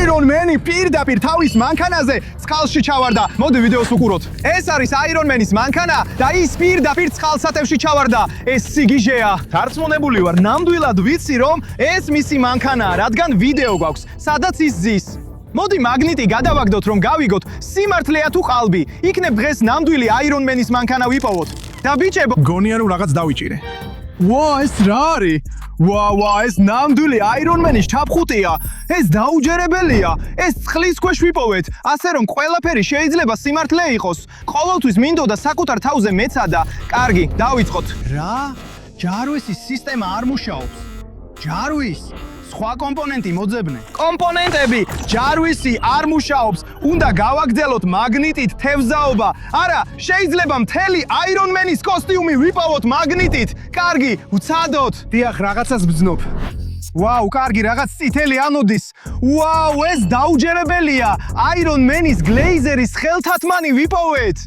Iron Man-ი პირდაპირ თავის მანქანაზე წყალში ჩავარდა. მოდი ვიდეოს ვუყუროთ. ეს არის Iron Man-ის მანქანა და ის პირდაპირ წყალსატევში ჩავარდა. ეს სიგიჟეა. დარწმუნებული ვარ, ნამდვილად ვიცი, რომ ეს მისი მანქანაა, რადგან ვიდეო გვაქვს, სადაც ის ზის. მოდი მაგნიტი გადავაგდოთ, რომ გავიგოთ, სიმართლეა თუ ყალბი. იქნებ დღეს ნამდვილი Iron Man-ის მანქანა ვიპოვოთ. და ბიჭებო, გონია რომ რაღაც დავიჭირე. ვა, ეს რა არის? ვა, ეს ნამდვილი Iron Man-ის ჩაფხუტია. ეს დაუჯერებელია. ეს წყლის ქვეშ ვიპოვეთ, ასე რომ ყველაფერი შეიძლება სიმართლე იყოს. ყოველთვის მინდოდა საკუთარ თავზე მეცადა. კარგი, დავიწყოთ. რა? ჯარვისის სისტემა არ მუშაობს. ჯარვის სხვა კომპონენტი მოძებნე. კომპონენტები ჯარვისი არ მუშაობს. უნდა გავაგრძელოთ მაგნიტით თევზაობა. არა, შეიძლება მთელი Iron Man-ის კოსტიუმი ვიპოვოთ მაგნიტით. კარგი, ვცადოთ. დიახ, რაღაცას ბრძნობ. ვაუ, კარგი, რაღაც წითელი ანოდის. ვაუ, ეს დაუჯერებელია. Iron Man-ის გლეიზერის ხელთათმანი ვიპოვეთ.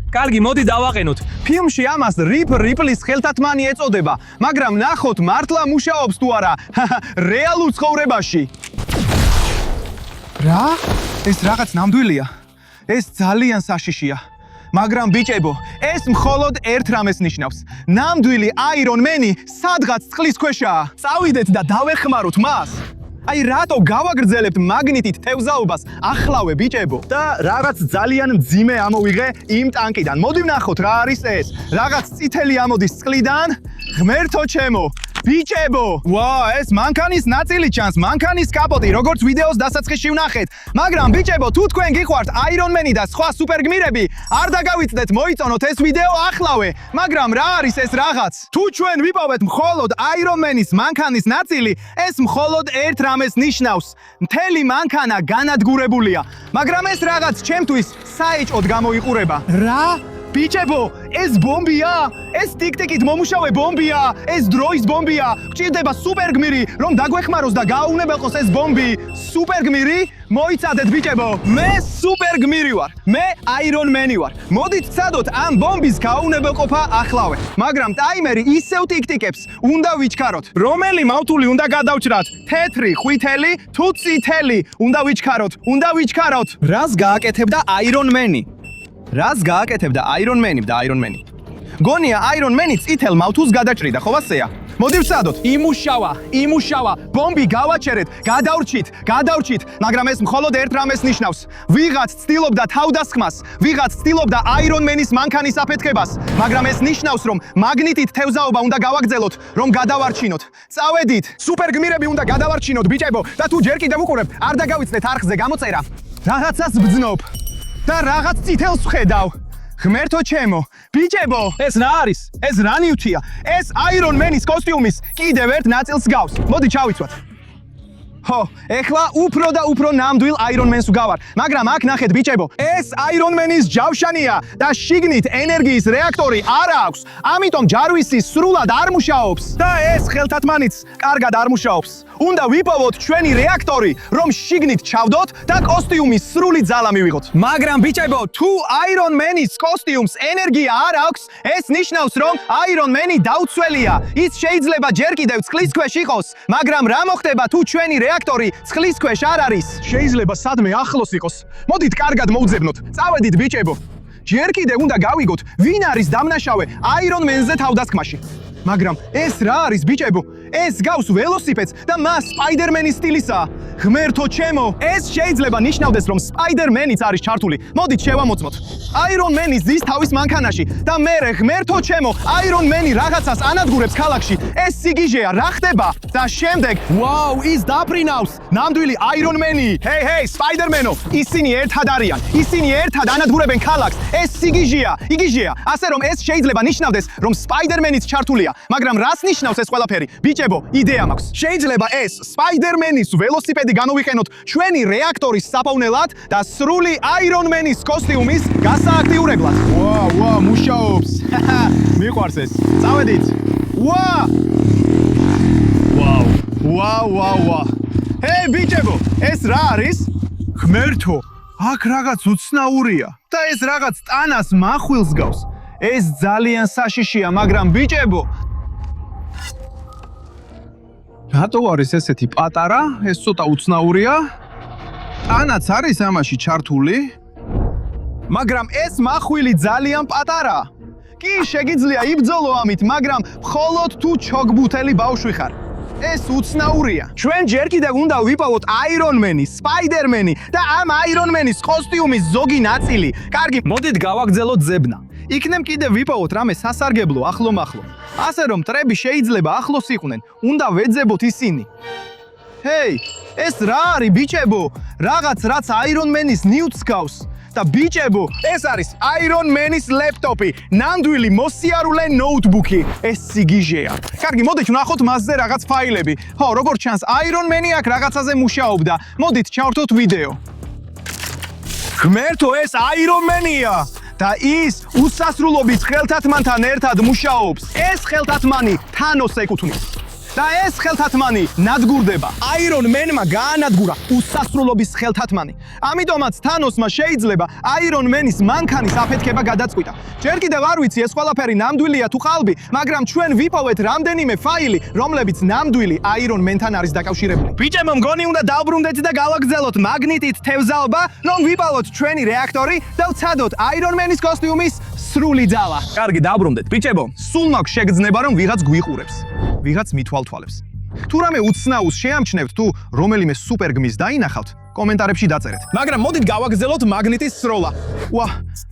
კარგი, მოდი დავაყენოთ. ფილმში ამას რიპ რიპლის ხელთათმანი ეწოდება, მაგრამ ნახოთ მართლა მუშაობს თუ არა. რეალურ ცხოვრებაში. რა? ეს რაღაც ნამდვილია. ეს ძალიან საშიშია. მაგრამ ბიჭებო, ეს მხოლოდ ერთ რამეს ნიშნავს. ნამდვილი Iron Man-ი სადღაც წყლის ქვეშაა. წავიდეთ და დავეხმაროთ მას. აი რატო გავაგრძელებთ მაგნიტით თევზაობას ახლავე ბიჭებო და რაღაც ძალიან მძიმე ამოვიღე იმ ტანკიდან. მოდი ვნახოთ რა არის ეს. რაღაც წითელი ამოდის წყლიდან. ღმერთო ჩემო, ბიჭებო! ვა, ეს მანქანის ნაწილი ჩანს, მანქანის კაპოტი, როგორც ვიდეოს დასაწყისში ვნახეთ. მაგრამ ბიჭებო, თუ თქვენ გიყვართ Iron Man-ი და სხვა სუპერგმირები, არ დაგავიწყდეთ მოიწონოთ ეს ვიდეო ახლავე. მაგრამ რა არის ეს რაღაც? თუ ჩვენ ვიპოვეთ მხოლოდ Iron Man-ის მანქანის ნაწილი, ეს მხოლოდ ერთ რამეს ნიშნავს. მთელი მანქანა განადგურებულია. მაგრამ ეს რაღაც ჩემთვის საეჭოდ გამოიყურება. რა? ბიჭებო, ეს ბომბია? ეს ტიკ-ტიკით მომუშავე ბომბია? ეს დროის ბომბია? გჭირდება სუპერგმირი, რომ დაგვეხმაროს და გააუნებელყოს ეს ბომბი. სუპერგმირი? მოიცადეთ ბიჭებო, მე სუპერგმირი ვარ. მე Iron Man-ი ვარ. მოდით ვცადოთ ამ ბომბის გაუნებელყოფა ახლავე. მაგრამ ტაიმერი ისევ ტიკ-ტიკებს. უნდა ვიჩქაროთ. რომელი მავთული უნდა გადავჭრათ? თეთრი, ყვითელი, თუ წითელი? უნდა ვიჩქაროთ. უნდა ვიჩქაროთ. რას გააკეთებდა Iron Man-ი? რას გააკეთებდა Iron Man-ი და Iron Man-ი? გონია Iron Man-ი წითელ მავთულს გადაჭრიდა, ხო ასეა? მოდი ვცადოთ. იმუშავა. ბომბი გავაჩერეთ, გადავრჩით, მაგრამ ეს მხოლოდ ერთ რამეს ნიშნავს. ვიღაც ცდილობდა თავდასხმას, ვიღაც ცდილობდა Iron Man-ის მანქანის აფეთქებას, მაგრამ ეს ნიშნავს, რომ მაგნიტით თევზაობა უნდა გავაგრძელოთ, რომ გადავარჩინოთ. წავედით. სუპერგმირები უნდა გადავარჩინოთ, ბიჭებო, და თუ ჯერ კიდევ უყურებთ, არ დაგავიწყდეთ არხზე გამოწერა. რაღაცას ბრძნობ. და რაღაც წითელს ვხედავ. ღმერთო ჩემო, ბიჭებო, ეს რა არის? ეს რა ნივთია? ეს Iron Man-ის კოსტიუმის კიდევ ერთ ნაწილს გავს. მოდი ჩავიცვათ. ხო, ეხლა უფრო და უფრო ნამდვილ Iron Man-ს ვგავარ. მაგრამ აქ ნახეთ ბიჭებო, ეს Iron Man-ის ჯავშანია და შიგნით ენერგიის რეაქტორი არ აქვს. ამიტომ ჯარვისი სრულად არ მუშაობს და ეს ხელთათმანიც კარგად არ მუშაობს. უნდა ვიპოვოთ ჩვენი რეაქტორი, რომ შიგნით ჩავდოთ და კოსტიუმის სრული ძალა მივიღოთ. მაგრამ ბიჭებო, თუ Iron Man-ის კოსტიუმს ენერგია არ აქვს, ეს ნიშნავს, რომ Iron Man-ი დაუცველია. ის შეიძლება ჯერ კიდევ წყლის ქვეშ იყოს, მაგრამ რა მოხდება თუ ჩვენი რეაქტორი წყლის ქვეშ არ არის? შეიძლება სადმე ახლოს იყოს. მოდით კარგად მოვძებნოთ. წავედით ბიჭებო. ჯერ კიდევ უნდა გავიგოთ, ვინ არის დამნაშავე Iron Man-ზე თავდასხმაში. მაგრამ ეს რა არის ბიჭებო? ეს გავს ველოსიპედს და მას Spider-Man-ის სტილისაა. ღმერთო ჩემო, ეს შეიძლება ნიშნავდეს, რომ Spider-Man-იც არის ჩართული. მოდით შევამოწმოთ. Iron Man-ი ზის თავის მანქანაში და მერე ღმერთო ჩემო, Iron Man-ი რაღაცას ანადგურებს ქალაქში. ეს სიგიჟეა, რა ხდება? და შემდეგ, ვაუ, ის დაფრინავს. ნამდვილი Iron Man-ი. ჰეი, Spider-Man-ო, ისინი ერთად არიან. ისინი ერთად ანადგურებენ ქალაქს. ეს სიგიჟეა, ასე რომ ეს შეიძლება ნიშნავდეს, რომ Spider-Man-იც ჩართულია. მაგრამ რას ნიშნავს ეს ყველაფერი? ბიჭებო, იდეა მაქვს. შეიძლება ეს Spider-Man-ის ველოსიპედი განოვიყენოთ ჩვენი რეაქტორის საფავნელად და სრული Iron Man-ის კოსტიუმის გასააქტიურებლად. ვა, მუშაობს. მიყვარს ეს. წავედით. ვა. ჰეი, ბიჭებო, ეს რა არის? ღმერთო, აქ რაღაც უცნაურია და ეს რაღაც ტანას מחვილს გავს. ეს ძალიან საშიშია, მაგრამ ბიჭებო, რატო არის ესეთი პატარა? ეს ცოტა უცნაურია. ტანაც არის ამაში ჩართული, მაგრამ ეს მახვილი ძალიან პატარაა. კი, შეგიძლია იბრძოლო ამით, მაგრამ მხოლოდ თუ ჩოგბუთელი ბავშვი ხარ. ეს უცნაურია. ჩვენ ჯერ კიდევ უნდა ვიპოვოთ აირონმენი, სპაიდერმენი და ამ აირონმენის კოსტიუმის ზოგი ნაწილი. კარგი, მოდით გავაგრძელოთ ზებნა. იქნებ კიდევ ვიპოვოთ რამე სასარგებლო ახლომახლო. ასე რომ მტრები შეიძლება ახლოს იყვნენ, უნდა ვეძებოთ ისინი. ჰეი, ეს რა არის ბიჭებო? რაღაც რაც აირონმენის ნიუტს გავს. და ბიჭებო, ეს არის აირონმენის ლეპტოპი, ნამდვილი მოსიარულე ნოუთბუქი. ეს სიგიჟეა. კარგი, მოდით ვნახოთ მასზე რაღაც ფაილები. ხო, როგორც ჩანს, აირონმენი აქ რაღაცაზე მუშაობდა. მოდით ჩავერთოთ ვიდეო. ღმერთო, ეს აირონმენია! და ის უსასრულობის ხელთათმანთან ერთად მუშაობს. ეს ხელთათმანი თანოს ეკუთვნის. და ეს ხელთათმანი ნადგურდება. აირონმენმა გაანადგურა უსასრულობის ხელთათმანი. ამიტომაც თანოსმა შეიძლება აირონმენის მანქანის აფეთქება გადაწყვიტა. ჯერ კიდევ არ ვიცი ეს ყველაფერი ნამდვილია თუ ყალბი, მაგრამ ჩვენ ვიპოვეთ რამდენიმე ფაილი, რომლებიც ნამდვილი აირონმენთან არის დაკავშირებული. ბიჭებო, მგონი უნდა დავბრუნდეთ და გავაგრძელოთ მაგნიტით თევზაობა, რომ ვიპოვოთ ჩვენი რეაქტორი და ვცადოთ აირონმენის კოსტიუმის სრული ძალა. კარგი, დავბრუნდეთ. ბიჭებო, სულ მაქვს შეგრძნება, რომ ვიღაც გვიყურებს. ვიღაც მithვალთვალებს. თუ რამე უცნაურს შეამჩნევთ თუ რომელიმე სუპერგმის დაინახავთ, კომენტარებში დაწერეთ. მაგრამ მოდით გავაგრძელოთ მაგნიტის სროლა. ვა,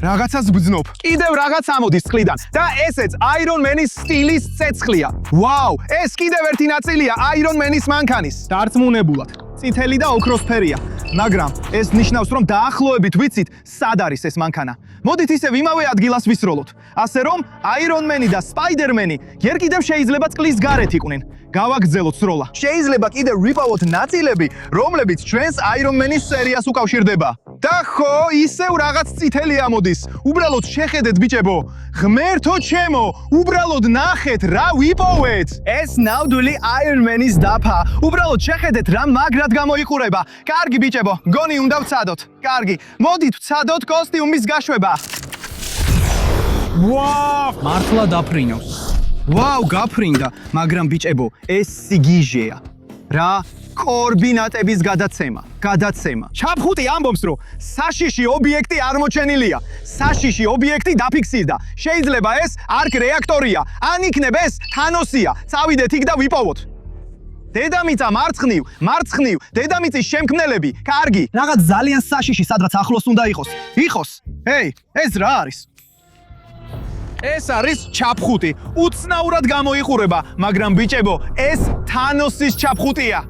რაღაცას ბრძნობ. კიდევ რაღაც ამოდის წყლიდან და ესეც აირონმენის სტილის ცეცხლია. ვაუ, ეს კიდევ ერთი ნაწილია აირონმენის მანქანის. დარწმუნებულად, წითელი და ოქროსფერია. მაგრამ ეს ნიშნავს, რომ დაახლოებით ვიცით, სად არის ეს მანქანა. მოდით ისევ იმავე ადგილას ვისროლოთ. ასე რომ, აირონმენი და სპაიდერმენი ჯერ კიდევ შეიძლება წყლის გარეთ იყვნენ. გავაგრძელოთ სროლა. შეიძლება კიდევ ვიპოვოთ ნაწილები, რომლებიც ჩვენს აირონმენის სერიას უკავშირდება. და ხო, ისევ რაღაც წითელი ამოდის. უბრალოდ შეხედეთ ბიჭებო. ღმერთო ჩემო, უბრალოდ ნახეთ რა ვიპოვეთ. ეს ნამდვილი აირონმენის დაფა. უბრალოდ შეხედეთ რა მაგრად გამოიყურება. კარგი ბიჭებო, გონი უნდა ვცადოთ. კარგი, მოდით ვცადოთ კოსტიუმის გაშვება. ვაუ, მართლა დაფრინავს. ვაუ, გაფრინდა, მაგრამ ბიჭებო, ეს სიგიჟეა. რა კოორდინატების გადაცემა. ჩაფხუტი ამბობს, რომ საშიში ობიექტი არ მოჩენილია. საშიში ობიექტი დაფიქსირდა. შეიძლება ეს არკ რეაქტორია, ან იქნება ეს თანოსია. წავიდეთ იქ და ვიპოვოთ. დედამიწა მარცხნივ, დედამიწის შემქმნელები. კარგი, რაღაც ძალიან საშიში, სადღაც ახლოს უნდა იყოს. ჰეი, ეს რა არის? ეს არის ჩაფხუტი. უცნაურად გამოიყურება, მაგრამ ბიჭებო, ეს თანოსის ჩაფხუტია.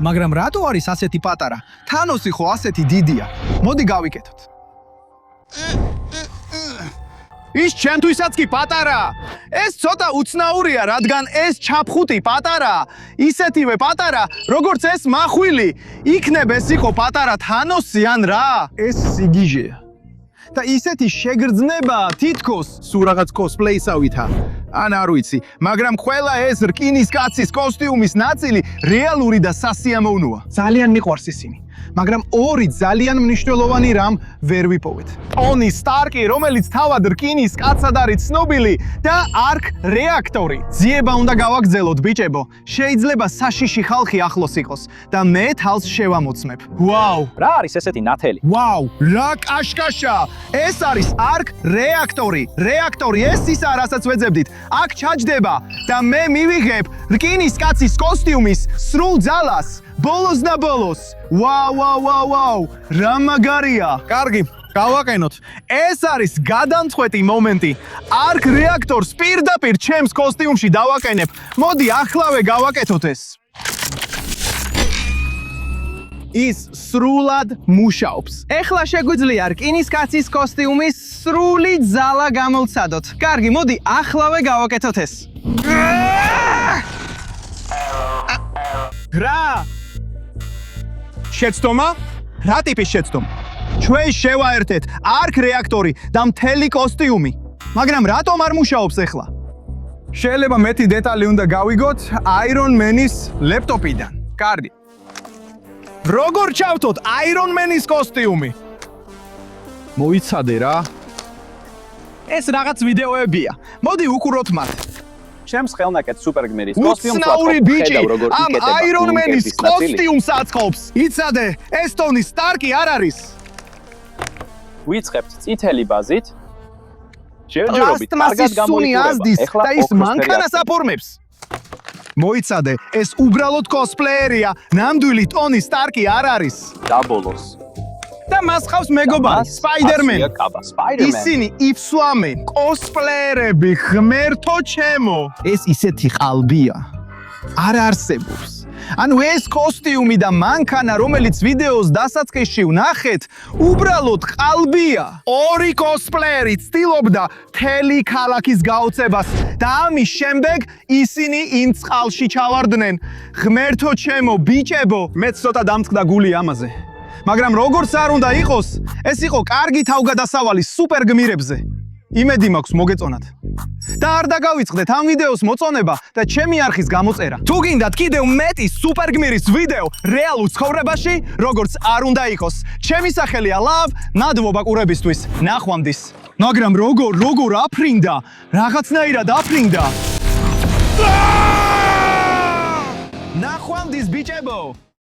მაგრამ რატო არის ასეთი პატარა? თანოსი ხო ასეთი დიდია. მოდი გავიკეთოთ. ის ჩემთვისაც კი პატარაა. ეს ცოტა უცნაურია, რადგან ეს ჩაფხუტი პატარაა. ისეთივე პატარა, როგორც ეს მახვილი. იქნებ ეს იყო პატარა თანოსი ან რა? ეს სიგიჟეა. და ისეთი შეგრძნება თითქოს სულ რაღაც კოსპლეისავითა. ან არ ვიცი, მაგრამ ყველა ეს რკინის კაცის კოსტიუმის ნაწილი რეალური და სასიამოვნოა. ძალიან მიყვარს ისინი. მაგრამ ორი ძალიან მნიშვნელოვანი რამ ვერ ვიპოვეთ. ტონი სტარკი, რომელიც თავად რკინის კაცად არის ცნობილი და არკ რეაქტორი. ძიება უნდა გავაგრძელოთ ბიჭებო. შეიძლება საშიში ხალხი ახლოს იყოს და მე თავს შევამოწმებ. ვაუ, რა არის ესეთი ნათელი? ვაუ, რა კაშკაშა! ეს არის არკ რეაქტორი. რეაქტორი ეს ისა, რასაც ვეძებდით. აქ ჩაჯდება და მე მივიღებ რკინის კაცის კოსტიუმის სრულ ძალას. ბოლოს და ბოლოს. ვაუ, რა მაგარია. კარგი, გავაყენოთ. ეს არის გადამწყვეტი მომენტი. არკ რეაქტორს პირდაპირ ჩემს კოსტიუმში დავაყენებ. მოდი ახლავე გავაკეთოთ ეს. ის სრულად მუშაობს. ეხლა შეგვიძლია რკინის კაცის კოსტიუმის სრული ძალა გამოვცადოთ. კარგი, მოდი ახლავე გავაკეთოთ ეს. რა? შეცდომა? რა ტიპის შეცდომა? ჩვენ შევაერთეთ არკ რეაქტორი და მთელი კოსტიუმი. მაგრამ რატომ არ მუშაობს ეხლა? შეიძლება მეტი დეტალი უნდა გავიგოთ აირონმენის ლეპტოპიდან. კარგი. როგორ ჩავთოთ აირონმენის კოსტიუმი? მოიცადე რა. ეს რაღაც ვიდეოებია. მოდი უყუროთ მათ. ჩემს ხელნაკეთ სუპერგმირის უცნაური ბიჭი ამ აირონმენის კოსტიუმს აწყობს. იცადე, ეს ტონი სტარკი არ არის. ვიწყებთ წითელი ბაზით. ჯერჯერობით პლასტმასის სუნი აზდის და ის მანქანას აფორმებს. მოიცადე, ეს უბრალოდ კოსპლეიერია, ნამდვილი ტონი სტარკი არ არის. დაბოლოს. და მას ხავს მეგობარი, სპაიდერმენი. სპაიდერმენი. ისინი იფსვამენ, კოსპლეიერები, ღმერთო ჩემო. ეს ისეთი ყალბია. არ არსებობს. ანუ ეს კოსტიუმი და მანქანა, რომელიც ვიდეოს დასაწყისში ვნახეთ, უბრალოდ ყალბია. ორი კოსპლეიერი ცდილობდა მთელი ქალაქის გაოცებას და ამის შემდეგ ისინი იმ წყალში ჩავარდნენ. ღმერთო ჩემო, ბიჭებო, მეც ცოტა დამწყდა გული ამაზე. მაგრამ როგორც არ უნდა იყოს, ეს იყო კარგი თავგადასავალი სუპერგმირებზე. იმედი მაქვს მოგეწონათ. და არ დაგავიწყდეთ ამ ვიდეოს მოწონება და ჩემი არხის გამოწერა. თუ გინდათ კიდევ მეტი სუპერგმირის ვიდეო რეალურ ცხოვრებაში, როგორც არ უნდა იყოს. ჩემი სახელია ლავ, ნადვობა ყურებისთვის. ნახვამდის. მაგრამ როგორ აფრინდა? რაღაცნაირად აფრინდა. ნახვამდის ბიჭებო.